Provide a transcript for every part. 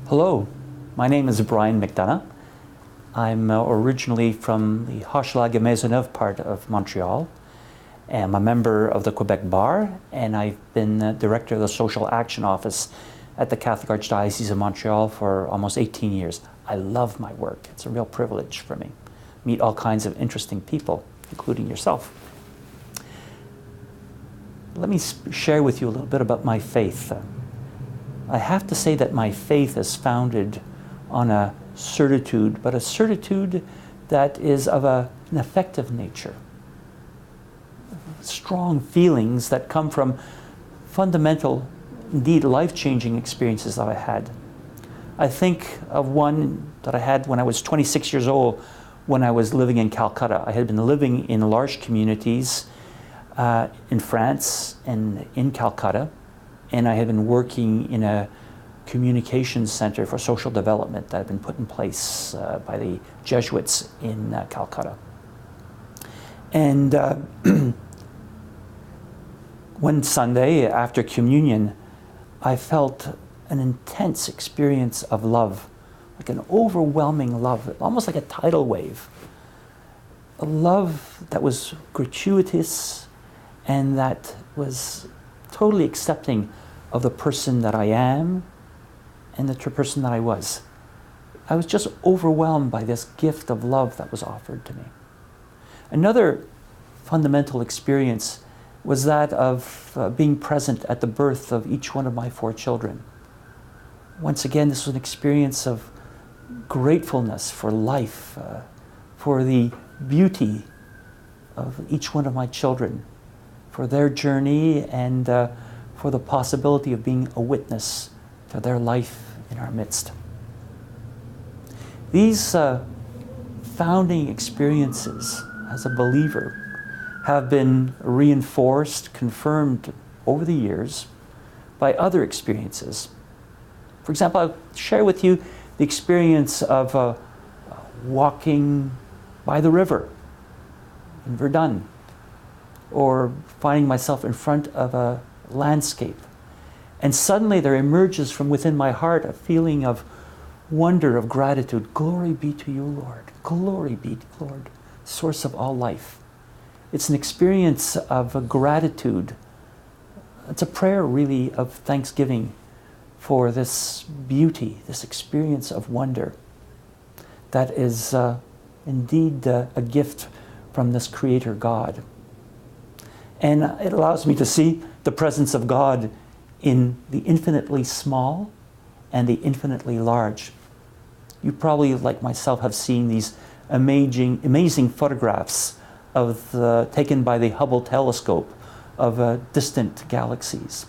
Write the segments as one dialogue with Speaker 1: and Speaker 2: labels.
Speaker 1: Hello, my name is Brian McDonough. I'm originally from the Hochelaga-Maisonneuve part of Montreal. I'm a member of the Quebec Bar, and I've been the director of the Social Action Office at the Catholic Archdiocese of Montreal for almost 18 years. I love my work. It's a real privilege for me. Meet all kinds of interesting people, including yourself. Let me share with you a little bit about my faith. I have to say that my faith is founded on a certitude, but a certitude that is of an affective nature. Strong feelings that come from fundamental, indeed life-changing experiences that I had. I think of one that I had when I was 26 years old, when I was living in Calcutta. I had been living in large communities in France and in Calcutta, and I had been working in a communications center for social development that had been put in place by the Jesuits in Calcutta. And one Sunday after communion, I felt an intense experience of love, like an overwhelming love, almost like a tidal wave. A love that was gratuitous and that was totally accepting of the person that I am and the person that I was. I was just overwhelmed by this gift of love that was offered to me. Another fundamental experience was that of being present at the birth of each one of my 4 children. Once again, this was an experience of gratefulness for life, for the beauty of each one of my children, for their journey, and for the possibility of being a witness to their life in our midst. These founding experiences as a believer have been reinforced, confirmed over the years by other experiences. For example, I'll share with you the experience of walking by the river in Verdun, or finding myself in front of a landscape. And suddenly there emerges from within my heart a feeling of wonder, of gratitude. Glory be to you, Lord. Glory be to you, Lord, source of all life. It's an experience of gratitude. It's a prayer, really, of thanksgiving for this beauty, this experience of wonder that is indeed a gift from this Creator God. And it allows me to see the presence of God in the infinitely small and the infinitely large. You probably, like myself, have seen these amazing photographs taken by the Hubble telescope of distant galaxies.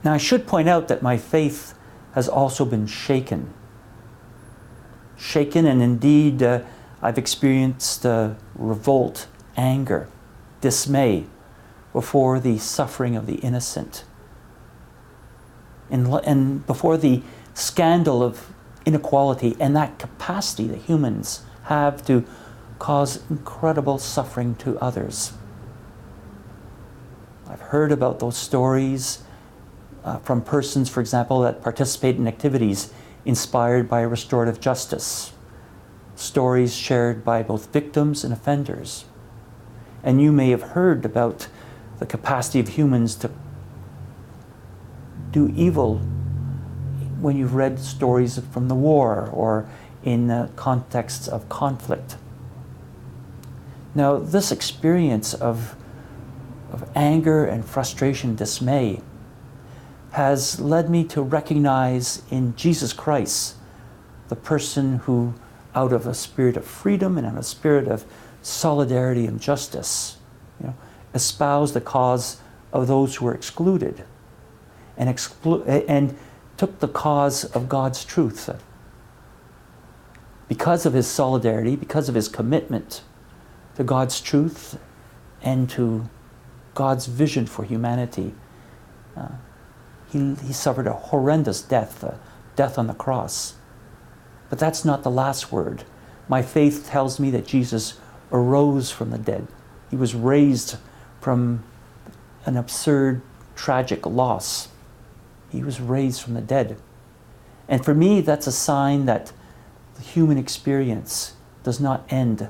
Speaker 1: Now, I should point out that my faith has also been shaken. And indeed, I've experienced revolt, anger, dismay before the suffering of the innocent, and before the scandal of inequality and that capacity that humans have to cause incredible suffering to others. I've heard about those stories from persons, for example, that participate in activities inspired by restorative justice, stories shared by both victims and offenders. And you may have heard about the capacity of humans to do evil when you've read stories from the war or in contexts of conflict. Now, this experience of anger and frustration, dismay, has led me to recognize in Jesus Christ the person who, out of a spirit of freedom and out of a spirit of solidarity and justice, espoused the cause of those who were excluded, and took the cause of God's truth. Because of his solidarity, because of his commitment to God's truth and to God's vision for humanity, he suffered a horrendous death, death on the cross. But that's not the last word. My faith tells me that Jesus arose from the dead. He was raised from an absurd, tragic loss. He was raised from the dead. And for me, that's a sign that the human experience does not end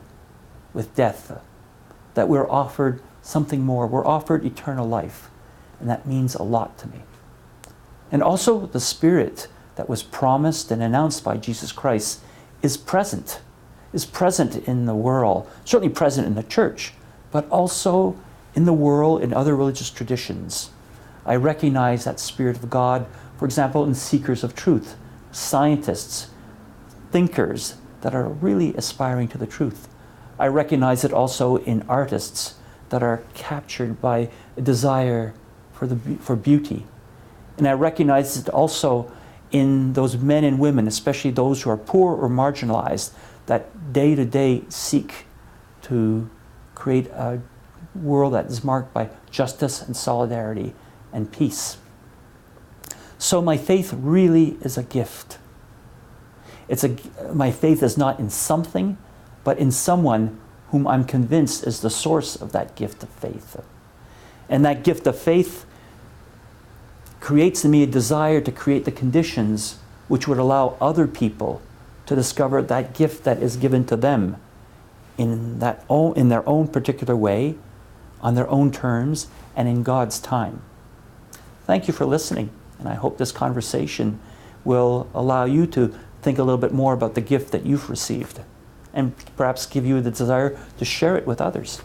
Speaker 1: with death, that we're offered something more. We're offered eternal life, and that means a lot to me. And also the Spirit that was promised and announced by Jesus Christ is present in the world, certainly present in the church, but also in the world, in other religious traditions. I recognize that Spirit of God, for example, in seekers of truth, scientists, thinkers that are really aspiring to the truth. I recognize it also in artists that are captured by a desire for beauty. And I recognize it also in those men and women, especially those who are poor or marginalized, that day to day seek to create a world that is marked by justice and solidarity and peace. So my faith really is a gift. My faith is not in something, but in someone whom I'm convinced is the source of that gift of faith. And that gift of faith creates in me a desire to create the conditions which would allow other people to discover that gift that is given to them in their own particular way, on their own terms, and in God's time. Thank you for listening, and I hope this conversation will allow you to think a little bit more about the gift that you've received, and perhaps give you the desire to share it with others.